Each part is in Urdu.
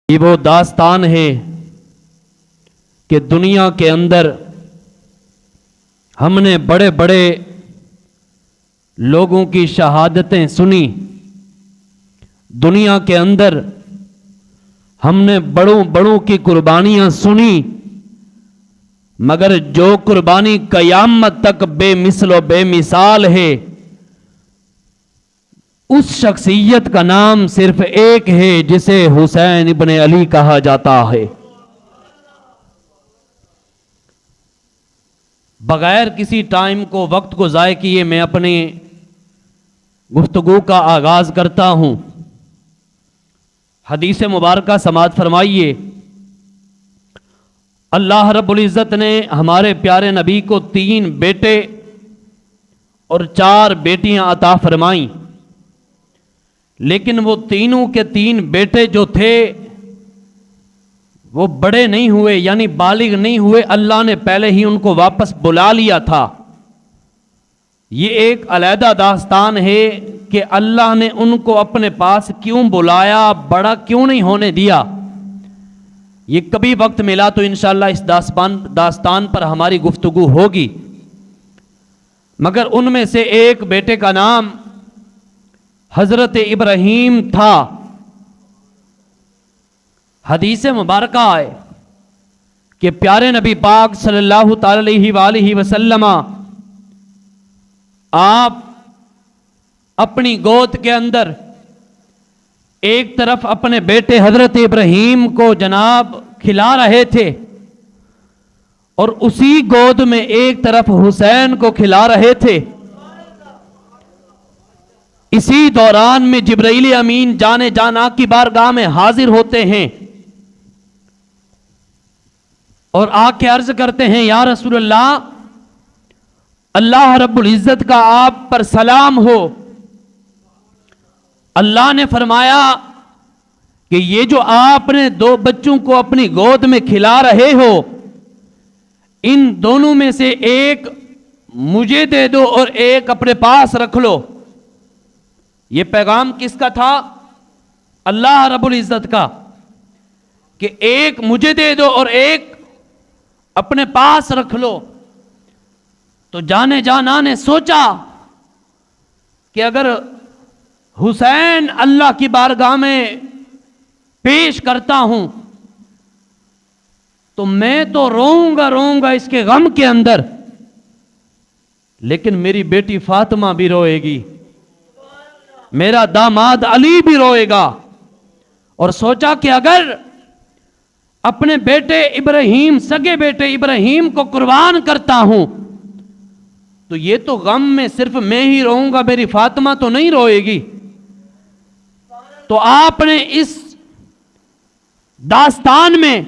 یہ وہ داستان ہے کہ دنیا کے اندر ہم نے بڑے بڑے لوگوں کی شہادتیں سنی، دنیا کے اندر ہم نے بڑوں بڑوں کی قربانیاں سنی، مگر جو قربانی قیامت تک بے مثل و بے مثال ہے، اس شخصیت کا نام صرف ایک ہے جسے حسین ابن علی کہا جاتا ہے۔ بغیر کسی ٹائم کو وقت کو ضائع کیے میں اپنی گفتگو کا آغاز کرتا ہوں۔ حدیث مبارکہ سماعت فرمائیے، اللہ رب العزت نے ہمارے پیارے نبی کو 3 بیٹے اور 4 بیٹیاں عطا فرمائیں، لیکن وہ تینوں کے 3 بیٹے جو تھے وہ بڑے نہیں ہوئے، یعنی بالغ نہیں ہوئے، اللہ نے پہلے ہی ان کو واپس بلا لیا تھا۔ یہ ایک علیحدہ داستان ہے کہ اللہ نے ان کو اپنے پاس کیوں بلایا، بڑا کیوں نہیں ہونے دیا۔ یہ کبھی وقت ملا تو انشاءاللہ اس داستان پر ہماری گفتگو ہوگی، مگر ان میں سے ایک بیٹے کا نام حضرت ابراہیم تھا۔ حدیث مبارکہ ہے کہ پیارے نبی پاک صلی اللہ تعالی علیہ وآلہ وسلم آپ اپنی گود کے اندر ایک طرف اپنے بیٹے حضرت ابراہیم کو جناب کھلا رہے تھے، اور اسی گود میں ایک طرف حسین کو کھلا رہے تھے۔ اسی دوران میں جبرائیل امین جانے جانا کی بارگاہ میں حاضر ہوتے ہیں اور آ کے عرض کرتے ہیں، یا رسول اللہ، اللہ رب العزت کا آپ پر سلام ہو۔ اللہ نے فرمایا کہ یہ جو آپ نے 2 بچوں کو اپنی گود میں کھلا رہے ہو، ان دونوں میں سے ایک مجھے دے دو اور ایک اپنے پاس رکھ لو۔ یہ پیغام کس کا تھا؟ اللہ رب العزت کا، کہ ایک مجھے دے دو اور ایک اپنے پاس رکھ لو۔ تو جانے جانا نے سوچا کہ اگر حسین اللہ کی بارگاہ میں پیش کرتا ہوں تو میں تو روؤں گا اس کے غم کے اندر، لیکن میری بیٹی فاطمہ بھی روئے گی، میرا داماد علی بھی روئے گا۔ اور سوچا کہ اگر اپنے بیٹے ابراہیم، سگے بیٹے ابراہیم کو قربان کرتا ہوں تو یہ تو غم میں صرف میں ہی روؤں گا، میری فاطمہ تو نہیں روئے گی۔ تو آپ نے اس داستان میں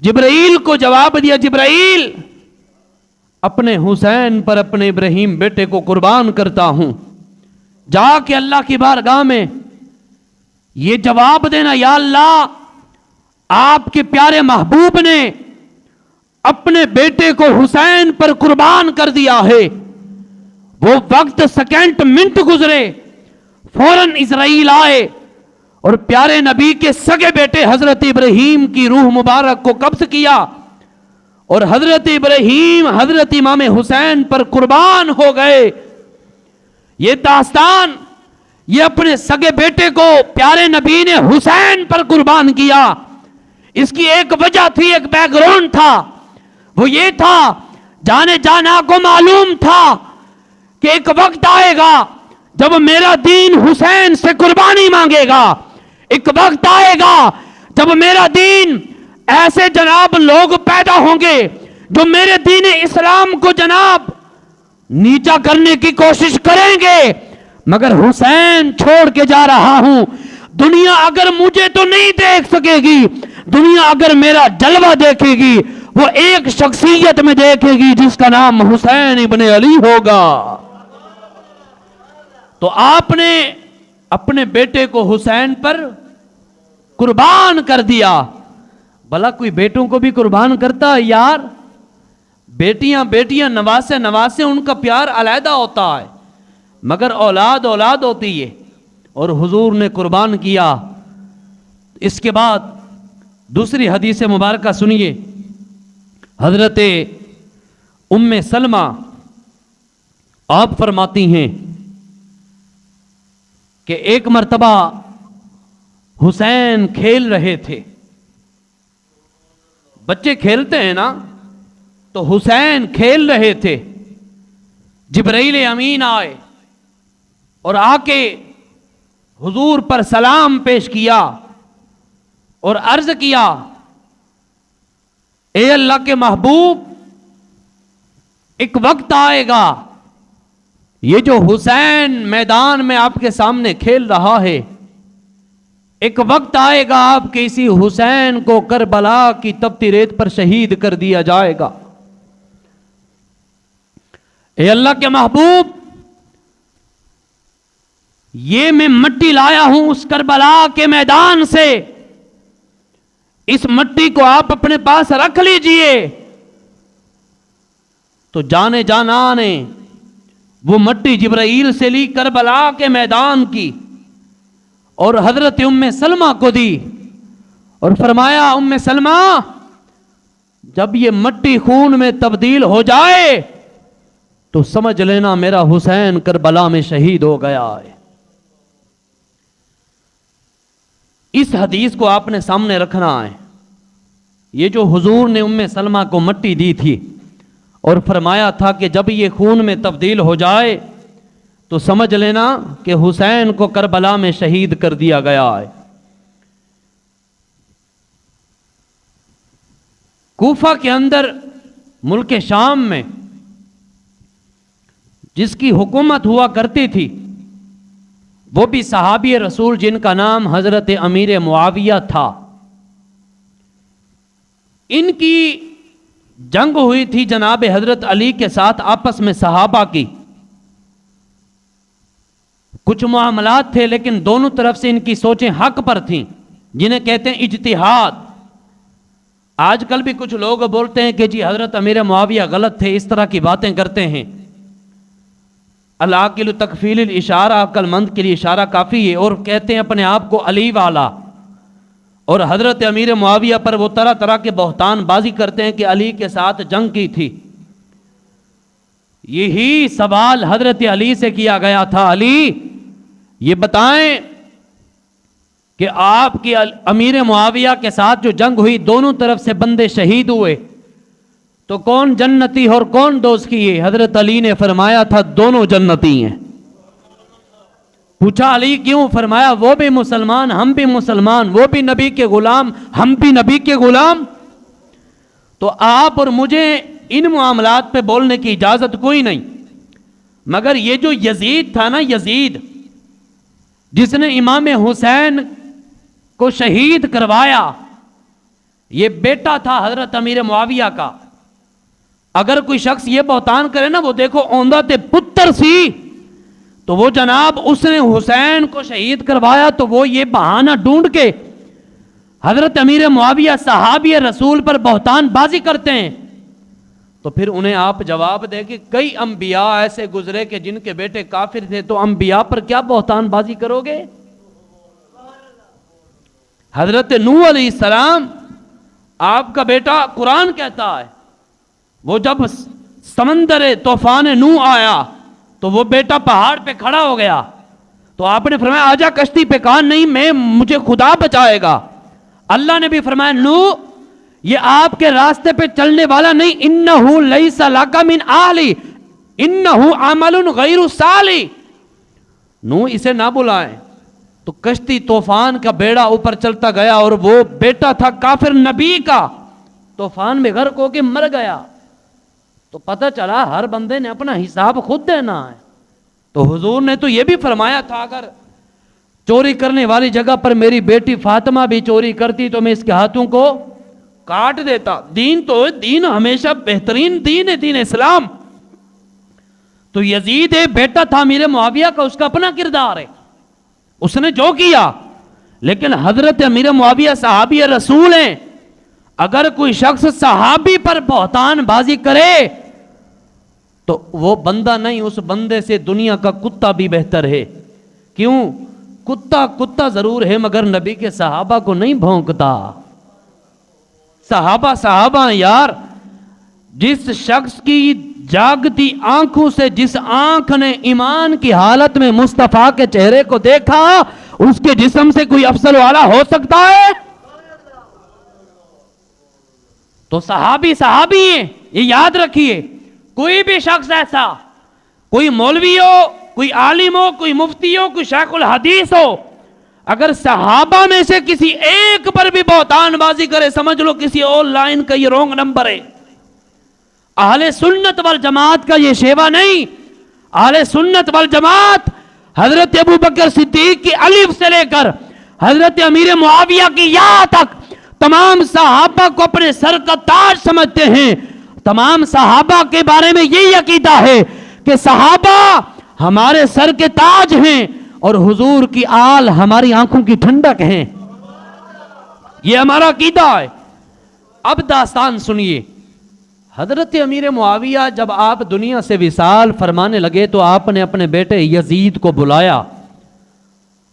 جبرائیل کو جواب دیا، جبرائیل، اپنے حسین پر اپنے ابراہیم بیٹے کو قربان کرتا ہوں، جا کے اللہ کی بارگاہ میں یہ جواب دینا، یا اللہ، آپ کے پیارے محبوب نے اپنے بیٹے کو حسین پر قربان کر دیا ہے۔ وہ وقت سیکنڈ منٹ گزرے، فوراً اسرائیل آئے اور پیارے نبی کے سگے بیٹے حضرت ابراہیم کی روح مبارک کو قبض کیا، اور حضرت ابراہیم حضرت امام حسین پر قربان ہو گئے۔ یہ داستان، یہ اپنے سگے بیٹے کو پیارے نبی نے حسین پر قربان کیا، اس کی ایک وجہ تھی، ایک بیک گراؤنڈ تھا، وہ یہ تھا، جانے جانا کو معلوم تھا کہ ایک وقت آئے گا جب میرا دین حسین سے قربانی مانگے گا، ایک وقت آئے گا جب میرا دین ایسے جناب لوگ پیدا ہوں گے جو میرے دین اسلام کو جناب نیچا کرنے کی کوشش کریں گے، مگر حسین چھوڑ کے جا رہا ہوں۔ دنیا اگر مجھے تو نہیں دیکھ سکے گی، دنیا اگر میرا جلوہ دیکھے گی وہ ایک شخصیت میں دیکھے گی جس کا نام حسین ابن علی ہوگا۔ تو آپ نے اپنے بیٹے کو حسین پر قربان کر دیا۔ بھلا کوئی بیٹوں کو بھی قربان کرتا ہے یار؟ بیٹیاں نواسے ان کا پیار علیحدہ ہوتا ہے، مگر اولاد ہوتی ہے، اور حضور نے قربان کیا۔ اس کے بعد دوسری حدیث مبارکہ سنیے. حضرت ام سلمہ آپ فرماتی ہیں کہ ایک مرتبہ حسین کھیل رہے تھے. بچے کھیلتے ہیں نا, تو حسین کھیل رہے تھے. جبرائیل امین آئے اور آ کے حضور پر سلام پیش کیا اور عرض کیا, اے اللہ کے محبوب, ایک وقت آئے گا یہ جو حسین میدان میں آپ کے سامنے کھیل رہا ہے, ایک وقت آئے گا آپ کے اسی حسین کو کربلا کی تپتی ریت پر شہید کر دیا جائے گا. اے اللہ کے محبوب, یہ میں مٹی لایا ہوں اس کربلا کے میدان سے, اس مٹی کو آپ اپنے پاس رکھ لیجئے. تو جانے جانا نے وہ مٹی جبرائیل سے لی کربلا کے میدان کی اور حضرت ام سلمہ کو دی اور فرمایا, ام سلمہ جب یہ مٹی خون میں تبدیل ہو جائے تو سمجھ لینا میرا حسین کربلا میں شہید ہو گیا ہے. اس حدیث کو آپ نے سامنے رکھنا ہے. یہ جو حضور نے ام سلمہ کو مٹی دی تھی اور فرمایا تھا کہ جب یہ خون میں تبدیل ہو جائے تو سمجھ لینا کہ حسین کو کربلا میں شہید کر دیا گیا ہے. کوفہ کے اندر ملک شام میں جس کی حکومت ہوا کرتی تھی وہ بھی صحابی رسول جن کا نام حضرت امیر معاویہ تھا. ان کی جنگ ہوئی تھی جناب حضرت علی کے ساتھ آپس میں صحابہ کی. کچھ معاملات تھے لیکن دونوں طرف سے ان کی سوچیں حق پر تھیں, جنہیں کہتے ہیں اجتہاد. آج کل بھی کچھ لوگ بولتے ہیں کہ جی حضرت امیر معاویہ غلط تھے, اس طرح کی باتیں کرتے ہیں. العاقل تکفیل الاشارہ, عقل مند کے لیے اشارہ کافی ہے, اور کہتے ہیں اپنے آپ کو علی والا, اور حضرت امیر معاویہ پر وہ طرح طرح کے بہتان بازی کرتے ہیں کہ علی کے ساتھ جنگ کی تھی. یہی سوال حضرت علی سے کیا گیا تھا, علی یہ بتائیں کہ آپ کی امیر معاویہ کے ساتھ جو جنگ ہوئی دونوں طرف سے بندے شہید ہوئے, تو کون جنتی اور کون دوزخی ہے؟ حضرت علی نے فرمایا تھا دونوں جنتی ہیں. پوچھا علی کیوں؟ فرمایا وہ بھی مسلمان ہم بھی مسلمان, وہ بھی نبی کے غلام ہم بھی نبی کے غلام. تو آپ اور مجھے ان معاملات پہ بولنے کی اجازت کوئی نہیں. مگر یہ جو یزید تھا نا, یزید جس نے امام حسین کو شہید کروایا, یہ بیٹا تھا حضرت امیر معاویہ کا. اگر کوئی شخص یہ بہتان کرے نا, وہ دیکھو اوندہ تے پتر سی, تو وہ جناب اس نے حسین کو شہید کروایا, تو وہ یہ بہانہ ڈھونڈ کے حضرت امیر معاویہ صحابی رسول پر بہتان بازی کرتے ہیں. تو پھر انہیں آپ جواب دے کہ کئی انبیاء ایسے گزرے کہ جن کے بیٹے کافر تھے, تو انبیاء پر کیا بہتان بازی کرو گے؟ حضرت نوح علیہ السلام آپ کا بیٹا, قرآن کہتا ہے وہ جب سمندر طوفان نوح آیا تو وہ بیٹا پہاڑ پہ کھڑا ہو گیا, تو آپ نے فرمایا آجا کشتی پہ. کہا نہیں, مجھے خدا بچائے گا. اللہ نے بھی فرمایا نوح یہ آپ کے راستے پہ چلنے والا نہیں, انہو لیس لک من اہلی انہو عمل غیر صالح. نوح اسے نہ بلائیں. تو کشتی طوفان کا بیڑا اوپر چلتا گیا, اور وہ بیٹا تھا کافر نبی کا, طوفان میں غرق ہو کے مر گیا. تو پتہ چلا ہر بندے نے اپنا حساب خود دینا ہے. تو حضور نے تو یہ بھی فرمایا تھا اگر چوری کرنے والی جگہ پر میری بیٹی فاطمہ بھی چوری کرتی تو میں اس کے ہاتھوں کو کاٹ دیتا. دین تو دین ہمیشہ بہترین دین ہے, دین اسلام. تو یزید بیٹا تھا امیر معاویہ کا, اس کا اپنا کردار ہے, اس نے جو کیا. لیکن حضرت امیر معاویہ صحابی رسول ہیں. اگر کوئی شخص صحابی پر بہتان بازی کرے تو وہ بندہ نہیں, اس بندے سے دنیا کا کتا بھی بہتر ہے. کیوں؟ کتا کتا ضرور ہے مگر نبی کے صحابہ کو نہیں بھونکتا. صحابہ یار. جس شخص کی جاگتی آنکھوں سے جس آنکھ نے ایمان کی حالت میں مصطفیٰ کے چہرے کو دیکھا اس کے جسم سے کوئی افضل والا ہو سکتا ہے؟ تو صحابی ہیں. یہ یاد رکھیے. کوئی بھی شخص ایسا, کوئی مولوی ہو, کوئی عالم ہو, کوئی مفتی ہو, کوئی شیخ الحدیث ہو, اگر صحابہ میں سے کسی ایک پر بھی بہتان بازی کرے سمجھ لو کسی اور لائن کا یہ رونگ نمبر ہے. اہل سنت والجماعت کا یہ شیوا نہیں. اہل سنت والجماعت حضرت ابو بکر صدیق کی الف سے لے کر حضرت امیر معاویہ کی یا تک تمام صحابہ کو اپنے سر کا تاج سمجھتے ہیں. تمام صحابہ کے بارے میں یہی عقیدہ ہے کہ صحابہ ہمارے سر کے تاج ہیں اور حضور کی آل ہماری آنکھوں کی ٹھنڈک ہیں. یہ ہمارا عقیدہ ہے. اب داستان سنیے. حضرت امیر معاویہ جب آپ دنیا سے وصال فرمانے لگے تو آپ نے اپنے بیٹے یزید کو بلایا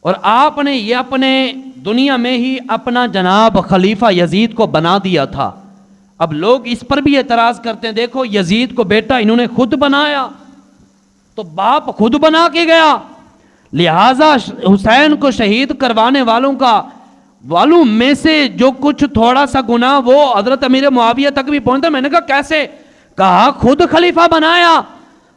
اور آپ نے یہ اپنے دنیا میں ہی اپنا جناب خلیفہ یزید کو بنا دیا تھا. اب لوگ اس پر بھی اعتراض کرتے ہیں, دیکھو یزید کو بیٹا انہوں نے خود بنایا تو باپ خود بنا کے گیا, لہٰذا حسین کو شہید کروانے والوں میں سے جو کچھ تھوڑا سا گناہ وہ حضرت امیر معاویہ تک بھی پہنچتا. میں نے کہا کیسے؟ کہا خود خلیفہ بنایا.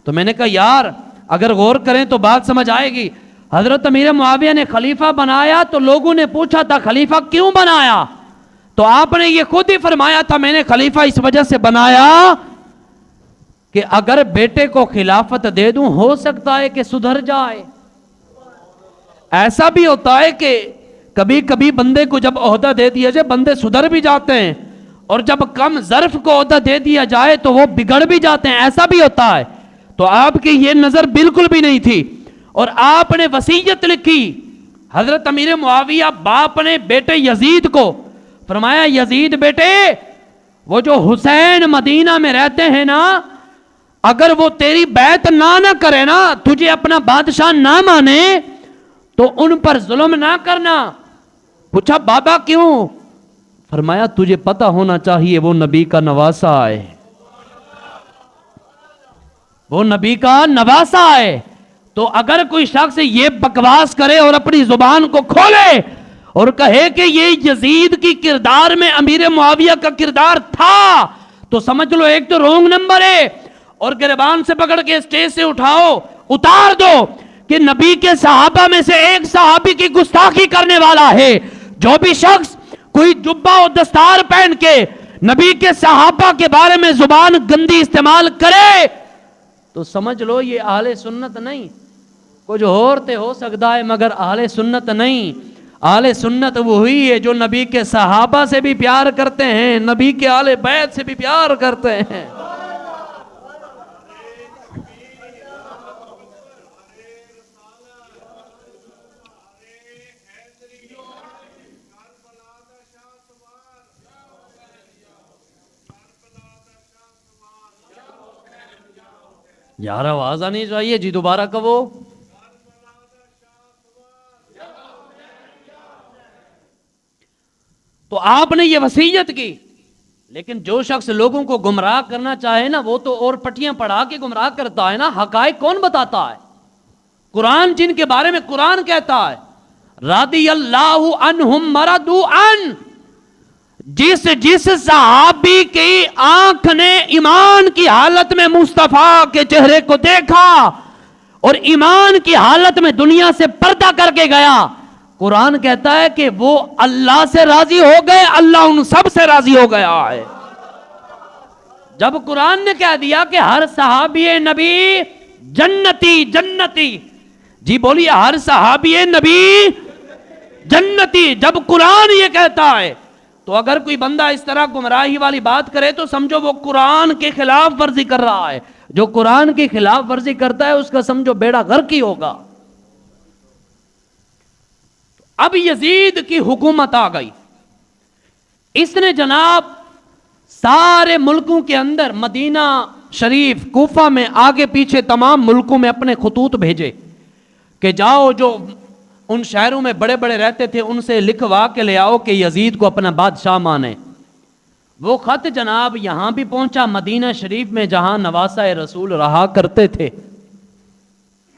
تو میں نے کہا یار اگر غور کریں تو بات سمجھ آئے گی. حضرت امیر معاویہ نے خلیفہ بنایا تو لوگوں نے پوچھا تھا خلیفہ کیوں بنایا؟ تو آپ نے یہ خود ہی فرمایا تھا میں نے خلیفہ اس وجہ سے بنایا کہ اگر بیٹے کو خلافت دے دوں ہو سکتا ہے کہ سدھر جائے. ایسا بھی ہوتا ہے کہ کبھی کبھی بندے کو جب عہدہ دے دیا جائے بندے سدھر بھی جاتے ہیں, اور جب کم ظرف کو عہدہ دے دیا جائے تو وہ بگڑ بھی جاتے ہیں. ایسا بھی ہوتا ہے. تو آپ کی یہ نظر بالکل بھی نہیں تھی اور آپ نے وصیت لکھی. حضرت امیر معاویہ باپ نے بیٹے یزید کو فرمایا یزید بیٹے وہ جو حسین مدینہ میں رہتے ہیں نا, اگر وہ تیری بیعت نہ کرے نا, تجھے اپنا بادشاہ نہ مانے تو ان پر ظلم نہ کرنا. پوچھا بابا کیوں؟ فرمایا تجھے پتہ ہونا چاہیے وہ نبی کا نواسا ہے, وہ نبی کا نواسا ہے. تو اگر کوئی شخص یہ بکواس کرے اور اپنی زبان کو کھولے اور کہے کہ یہ یزید کی کردار میں امیر معاویہ کا کردار تھا تو سمجھ لو ایک تو رونگ نمبر ہے, اور گریبان سے پکڑ کے اسٹیج سے اتار دو کہ نبی کے صحابہ میں سے ایک صحابی کی گستاخی کرنے والا ہے. جو بھی شخص کوئی جبہ و دستار پہن کے نبی کے صحابہ کے بارے میں زبان گندی استعمال کرے تو سمجھ لو یہ اہل سنت نہیں. کچھ اور تے ہو سکتا ہے مگر اہل سنت نہیں. اہل سنت وہی ہے جو نبی کے صحابہ سے بھی پیار کرتے ہیں, نبی کے اہل بیت سے بھی پیار کرتے ہیں. یار آواز آنی چاہیے جی, دوبارہ کہو. تو آپ نے یہ وصیت کی, لیکن جو شخص لوگوں کو گمراہ کرنا چاہے نا وہ تو اور پٹیاں پڑھا کے گمراہ کرتا ہے نا. حقائق کون بتاتا ہے؟ قرآن جن کے بارے میں قرآن کہتا ہے رضی اللہ عنہم ورضوا عنہ. جس صحابی کی آنکھ نے ایمان کی حالت میں مصطفیٰ کے چہرے کو دیکھا اور ایمان کی حالت میں دنیا سے پردہ کر کے گیا, قرآن کہتا ہے کہ وہ اللہ سے راضی ہو گئے, اللہ ان سب سے راضی ہو گیا ہے. جب قرآن نے کہہ دیا کہ ہر صحابی نبی جنتی جی بولیے, ہر صحابی نبی جنتی, جب قرآن یہ کہتا ہے تو اگر کوئی بندہ اس طرح گمراہی والی بات کرے تو سمجھو وہ قرآن کے خلاف ورزی کر رہا ہے. جو قرآن کی خلاف ورزی کرتا ہے اس کا سمجھو بیڑا غرق ہی ہوگا. اب یزید کی حکومت آ گئی. اس نے جناب سارے ملکوں کے اندر مدینہ شریف کوفہ میں آگے پیچھے تمام ملکوں میں اپنے خطوط بھیجے کہ جاؤ جو ان شہروں میں بڑے بڑے رہتے تھے، ان سے لکھوا کے لے آؤ کہ یزید کو اپنا بادشاہ مانے۔ وہ خط جناب یہاں بھی پہنچا مدینہ شریف میں جہاں نواسہ رسول رہا کرتے تھے،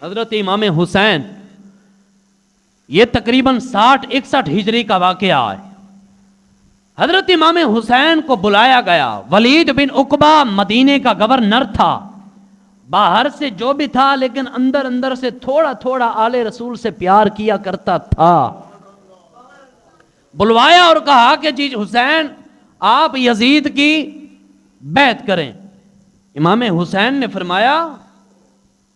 حضرت امام حسین۔ یہ تقریباً 60-61 ہجری کا واقعہ ہے۔ حضرت امام حسین کو بلایا گیا۔ ولید بن عقبہ مدینے کا گورنر تھا، باہر سے جو بھی تھا لیکن اندر اندر سے تھوڑا تھوڑا آل رسول سے پیار کیا کرتا تھا۔ بلوایا اور کہا کہ جی حسین آپ یزید کی بیعت کریں۔ امام حسین نے فرمایا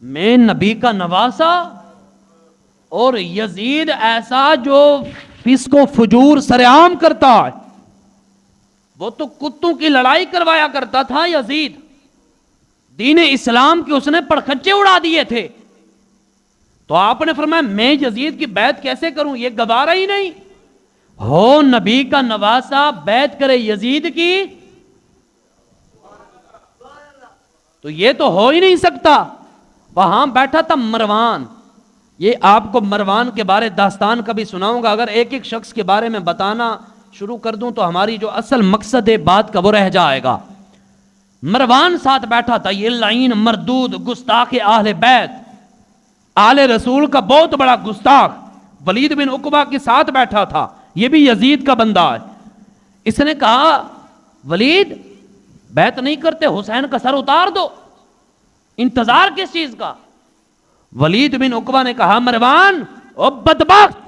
میں نبی کا نواسا اور یزید ایسا جو فسق و فجور سرعام کرتا ہے، وہ تو کتوں کی لڑائی کروایا کرتا تھا یزید، دین اسلام کے اس نے پڑخچے اڑا دیے تھے۔ تو آپ نے فرمایا میں یزید کی بیعت کیسے کروں، یہ گوارا ہی نہیں ہو نبی کا نواسا بیعت کرے یزید کی، تو یہ تو ہو ہی نہیں سکتا۔ وہاں بیٹھا تھا مروان، یہ آپ کو مروان کے بارے داستان کبھی سناؤں گا، اگر ایک ایک شخص کے بارے میں بتانا شروع کر دوں تو ہماری جو اصل مقصد ہے بات کا وہ رہ جائے گا۔ مروان ساتھ بیٹھا تھا، یہ لعین مردود گستاخ اہل بیت، آل رسول کا بہت بڑا گستاخ، ولید بن عقبہ کے ساتھ بیٹھا تھا، یہ بھی یزید کا بندہ ہے۔ اس نے کہا ولید بیعت نہیں کرتے، حسین کا سر اتار دو، انتظار کس چیز کا؟ ولید بن عقبہ نے کہا مروان او بدبخت،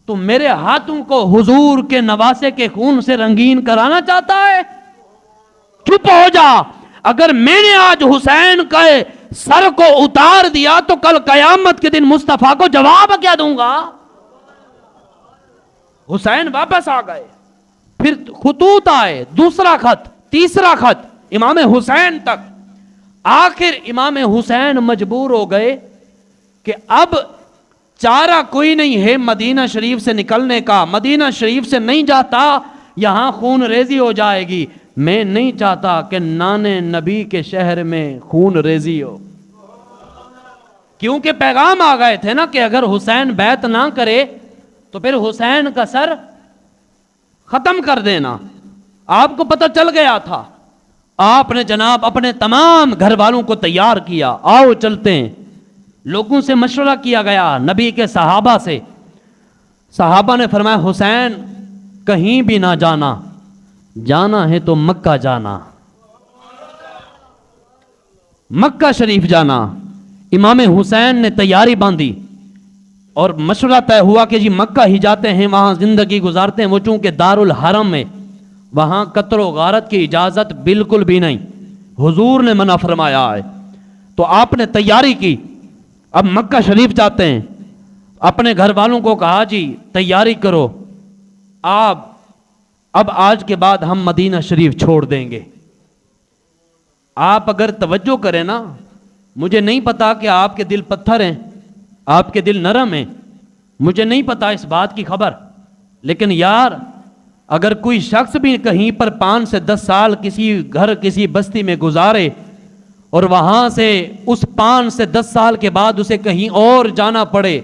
تم میرے ہاتھوں کو حضور کے نواسے کے خون سے رنگین کرانا چاہتا ہے؟ چپ ہو جا، اگر میں نے آج حسین کا سر کو اتار دیا تو کل قیامت کے دن مصطفیٰ کو جواب کیا دوں گا؟ حسین واپس آ گئے، پھر خطوط آئے، دوسرا خط، تیسرا خط امام حسین تک۔ آخر امام حسین مجبور ہو گئے کہ اب چارہ کوئی نہیں ہے مدینہ شریف سے نکلنے کا، مدینہ شریف سے نہیں جاتا یہاں خون ریزی ہو جائے گی، میں نہیں چاہتا کہ نانے نبی کے شہر میں خون ریزی ہو، کیونکہ پیغام آ گئے تھے نا کہ اگر حسین بیعت نہ کرے تو پھر حسین کا سر ختم کر دینا، آپ کو پتہ چل گیا تھا۔ آپ نے جناب اپنے تمام گھر والوں کو تیار کیا، آؤ چلتے ہیں، لوگوں سے مشورہ کیا گیا، نبی کے صحابہ سے، صحابہ نے فرمایا حسین کہیں بھی نہ جانا، جانا ہے تو مکہ جانا، مکہ شریف جانا۔ امام حسین نے تیاری باندھی اور مشورہ طے ہوا کہ جی مکہ ہی جاتے ہیں، وہاں زندگی گزارتے ہیں، وہ چونکہ دارالحرم ہے، وہاں قتل و غارت کی اجازت بالکل بھی نہیں، حضور نے منع فرمایا ہے۔ تو آپ نے تیاری کی، اب مکہ شریف جاتے ہیں، اپنے گھر والوں کو کہا جی تیاری کرو، اب آج کے بعد ہم مدینہ شریف چھوڑ دیں گے۔ آپ اگر توجہ کریں نا، مجھے نہیں پتا کہ آپ کے دل پتھر ہیں، آپ کے دل نرم ہیں، مجھے نہیں پتا اس بات کی خبر، لیکن یار اگر کوئی شخص بھی کہیں پر 5 سے 10 سال کسی گھر کسی بستی میں گزارے اور وہاں سے اس 5 سے 10 سال کے بعد اسے کہیں اور جانا پڑے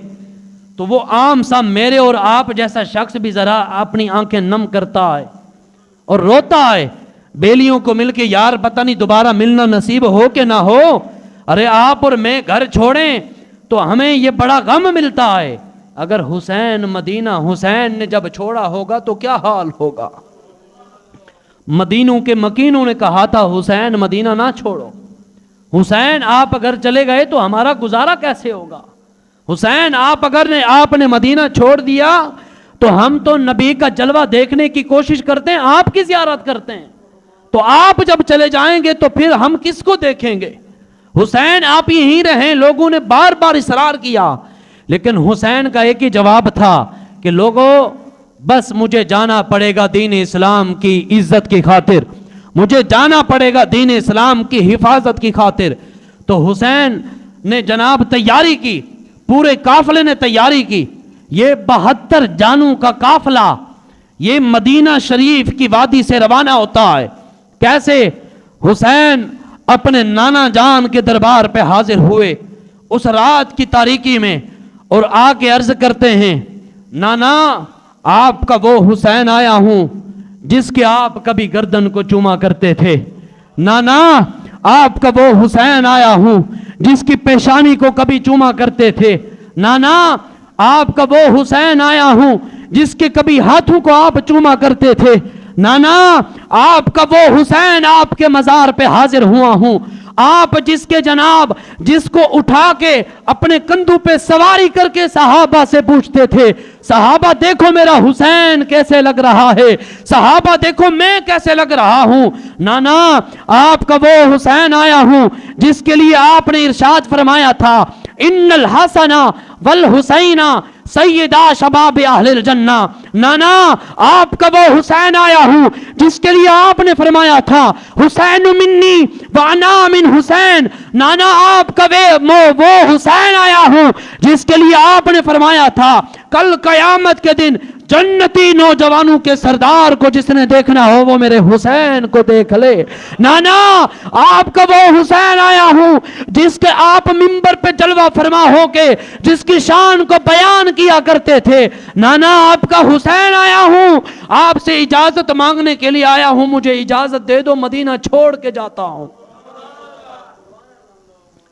تو وہ عام سا میرے اور آپ جیسا شخص بھی ذرا اپنی آنکھیں نم کرتا ہے اور روتا ہے، بیلیوں کو مل کے یار پتہ نہیں دوبارہ ملنا نصیب ہو کہ نہ ہو، ارے آپ اور میں گھر چھوڑیں تو ہمیں یہ بڑا غم ملتا ہے، اگر حسین مدینہ حسین نے جب چھوڑا ہوگا تو کیا حال ہوگا۔ مدینوں کے مکینوں نے کہا تھا حسین مدینہ نہ چھوڑو، حسین آپ اگر چلے گئے تو ہمارا گزارا کیسے ہوگا، حسین آپ نے مدینہ چھوڑ دیا تو ہم تو نبی کا جلوہ دیکھنے کی کوشش کرتے ہیں، آپ کی زیارت کرتے ہیں، تو آپ جب چلے جائیں گے تو پھر ہم کس کو دیکھیں گے، حسین آپ یہیں رہیں۔ لوگوں نے بار بار اصرار کیا لیکن حسین کا ایک ہی جواب تھا کہ لوگوں بس مجھے جانا پڑے گا دین اسلام کی عزت کی خاطر، مجھے جانا پڑے گا دین اسلام کی حفاظت کی خاطر۔ تو حسین نے جناب تیاری کی، پورے قافلے نے تیاری کی، یہ 72 جانوں کا قافلہ یہ مدینہ شریف کی وادی سے روانہ ہوتا ہے۔ کیسے؟ حسین اپنے نانا جان کے دربار پہ حاضر ہوئے اس رات کی تاریکی میں، اور آ کے عرض کرتے ہیں نانا آپ کا وہ حسین آیا ہوں جس کے آپ کبھی گردن کو چوما کرتے تھے، نانا آپ کا وہ حسین آیا ہوں جس کی پیشانی کو کبھی چوما کرتے تھے، نانا آپ کا وہ حسین آیا ہوں جس کے کبھی ہاتھوں کو آپ چوما کرتے تھے، نانا آپ کا وہ حسین آپ کے مزار پہ حاضر ہوا ہوں، آپ جس کے جناب جس کو اٹھا کے اپنے کندھوں پہ سواری کر کے صحابہ سے پوچھتے تھے صحابہ دیکھو میرا حسین کیسے لگ رہا ہے، صحابہ دیکھو میں کیسے لگ رہا ہوں، نانا آپ کا وہ حسین آیا ہوں جس کے لیے آپ نے ارشاد فرمایا تھا ان الحسن والحسین سیدہ شباب اہل الجنہ، نانا آپ کا وہ حسین آیا ہوں جس کے لیے آپ نے فرمایا تھا حسین منی وانا من حسین، نانا آپ کا وہ حسین آیا ہوں جس کے لیے آپ نے فرمایا تھا کل قیامت کے دن جنتی نوجوانوں کے سردار کو جس نے دیکھنا ہو وہ میرے حسین کو دیکھ لے، نانا آپ کا وہ حسین آیا ہوں جس کے آپ منبر پہ جلوہ فرما ہو کے جس کی شان کو بیان کیا کرتے تھے، نانا آپ کا حسین آیا ہوں، آپ سے اجازت مانگنے کے لیے آیا ہوں، مجھے اجازت دے دو مدینہ چھوڑ کے جاتا ہوں۔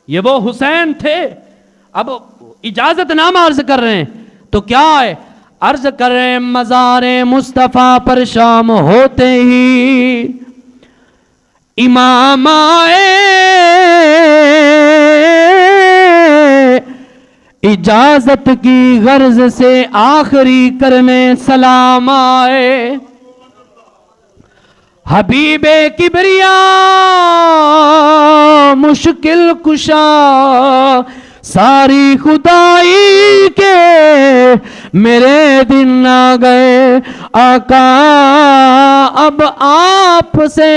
یہ وہ حسین تھے۔ اب اجازت نامہ عرض کر رہے ہیں تو کیا ہے، عرض کر رہے ہیں مزار مصطفیٰ پر شام ہوتے ہی امام آئے، اجازت کی غرض سے آخری کرنے سلام آئے، حبیب کبریا مشکل کشا ساری خدائی کے میرے دن آ گئے، آقا اب آپ سے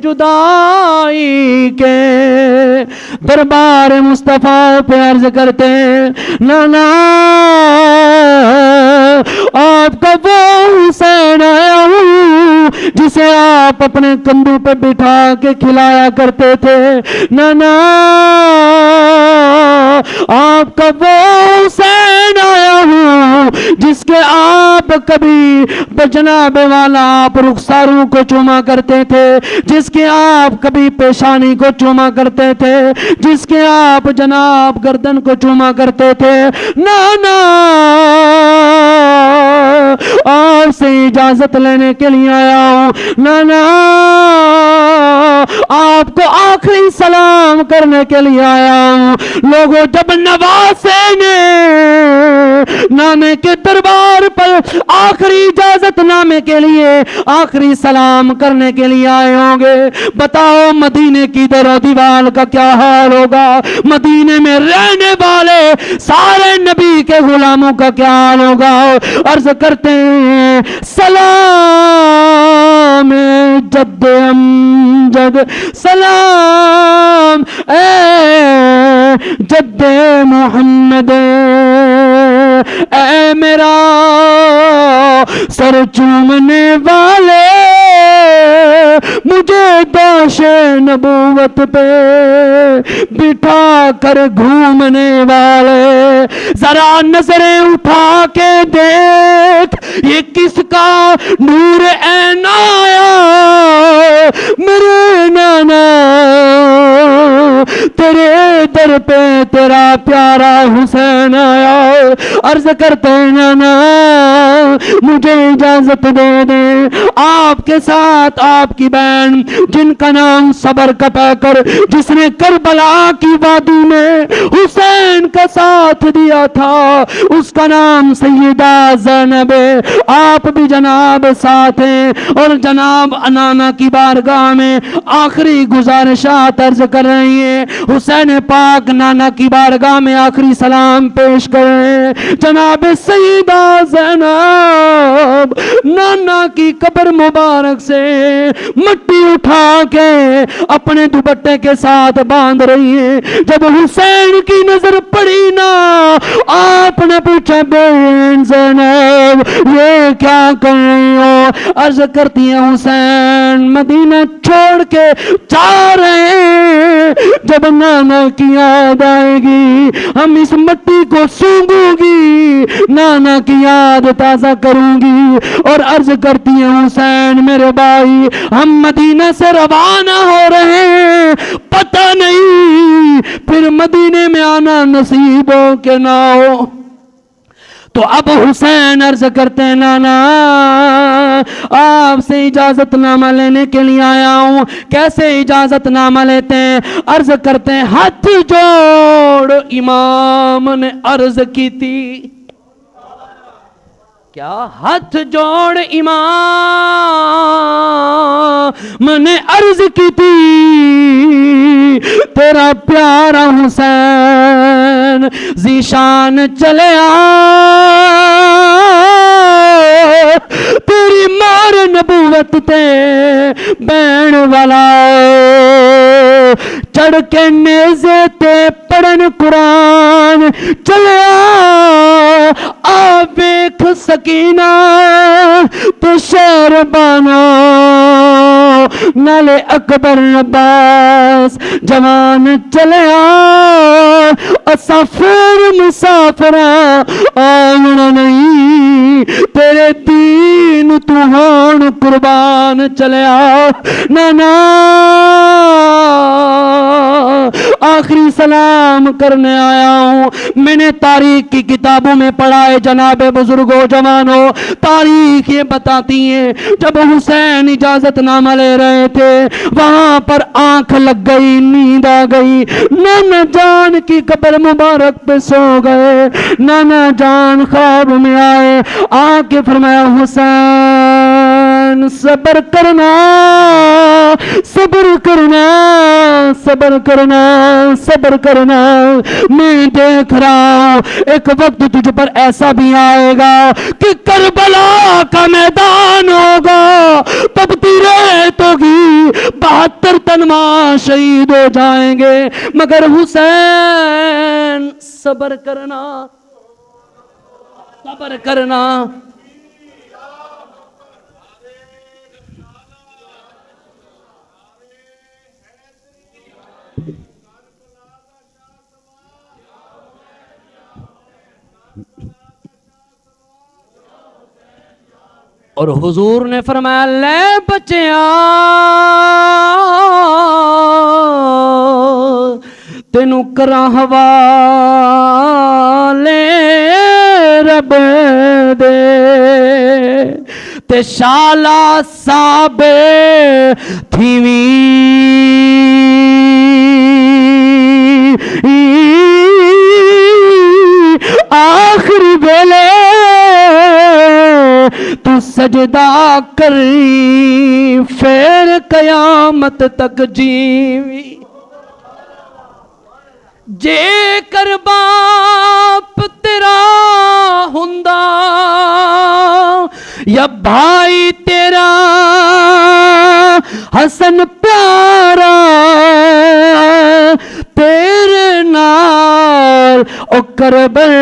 جدائی کے، دربار مصطفیٰ پہ عرض کرتے ہیں نانا آپ کا وہ حسین آیا ہوں جسے آپ اپنے کندھوں پہ بٹھا کے کھلایا کرتے تھے، نانا آپ کا وہ حسین آیا ہوں جس کے آپ کبھی جناب والا آپ رخساروں کو چوما کرتے تھے، جس کے آپ کبھی پیشانی کو چوما کرتے تھے، جس کے آپ جناب گردن کو چوما کرتے تھے، نانا آپ سے اجازت لینے کے لیے آیا ہوں، نانا آپ کو آخری سلام کرنے کے لیے آیا ہوں۔ لوگوں جب نواسے نے نامے کے دربار پر آخری اجازت نامے کے لیے آخری سلام کرنے کے لیے آئے ہوں گے، بتاؤ مدینے کی در و دیوار کا کیا حال ہوگا، مدینے میں رہنے والے سارے نبی کے غلاموں کا کیا حال ہوگا۔ عرض کرتے ہیں سلام جد امجد، سلام اے جد محمد، اے میرا سر چومنے والے، مجھے داش نبوت پہ بٹھا کر گھومنے والے، ذرا نظریں اٹھا کے دیکھ یہ کس کا نور عین آیا، میرے نانا تیرے در پہ تیرا پیارا حسین آیا۔ عرض کرتے ہیں نانا مجھے اجازت دے دیں، آپ کے ساتھ آپ کی بہن جن کا نام صبر کا پیکر، جس نے کربلا کی وادی میں حسین کا ساتھ دیا تھا، اس کا نام سیدہ زینب ہے، آپ بھی جناب ساتھ ہیں، اور جناب نانا کی بارگاہ میں آخری گزارشات عرض کر رہی ہیں، حسین پاک نانا کی بارگاہ میں آخری سلام پیش کر رہے ہیں۔ جناب سیدہ زینب نانا کی قبر مبارک سے مٹی اٹھا کے اپنے دوپٹے کے ساتھ باندھ رہی ہیں۔ جب حسین کی نظر پڑی نا، آپ نے پوچھا بہن زینب یہ کیا کر رہی ہو؟ عرض کرتی ہیں حسین مدینہ چھوڑ کے جا رہے ہیں، جب نانا کی یاد آئی گی، ہم اس مٹی کو سونگوں گی، نانا کی یاد تازہ کروں گی اور عرض کرتی ہیں حسین میرے بھائی ہم مدینہ سے روانہ ہو رہے ہیں، پتہ نہیں پھر مدینے میں آنا نصیب ہو کہ نہ ہو۔ تو اب حسین عرض کرتے ہیں نانا آپ سے اجازت نامہ لینے کے لیے آیا ہوں۔ کیسے اجازت نامہ لیتے ہیں؟ عرض کرتے ہیں ہاتھ جوڑ امام نے عرض کی تھی، کیا ہاتھ جوڑ امام نے عرض کی تھی، تیرا پیارا حسین ذیشان چلے آ، تیری مار نبوت تے بین والا چڑھ کے نیزے تے پڑھن قرآن چلے آ ویکھ سکینہ تو شہر بانا نالے اکبر عباس جوان چلے اسافر مسافر آمنا نہیں تیرے دین تو ہون قربان چلے نانا آخری سلام کرنے آیا ہوں۔ میں نے تاریخ کی کتابوں میں پڑھا ہے جناب بزرگوں جوانوں، تاریخ یہ بتاتی ہے جب حسین اجازت نامہ لے رہے تھے وہاں پر آنکھ لگ گئی، نیند آ گئی، نانا جان کی قبر مبارک پہ سو گئے۔ نانا جان خواب میں آئے، آ کے فرمایا حسین صبر کرنا صبر کرنا صبر کرنا صبر کرنا، میں دیکھ رہا ہوں ایک وقت تجھ پر ایسا بھی آئے گا کہ کربلا کا میدان ہوگا، تب تیرے تو گی 72 تنماں شہید ہو جائیں گے، مگر حسین صبر کرنا صبر کرنا۔ اور حضور نے فرمایا لے بچیاں تینو کراں حوالے رب دے تے شالا سابے تھیویں آخری ویلے تو سجدہ کری پھر قیامت تک جیوی، جے کر باپ تیرا ہوندا یا بھائی تیرا حسن پیارا تیرے نال او کربل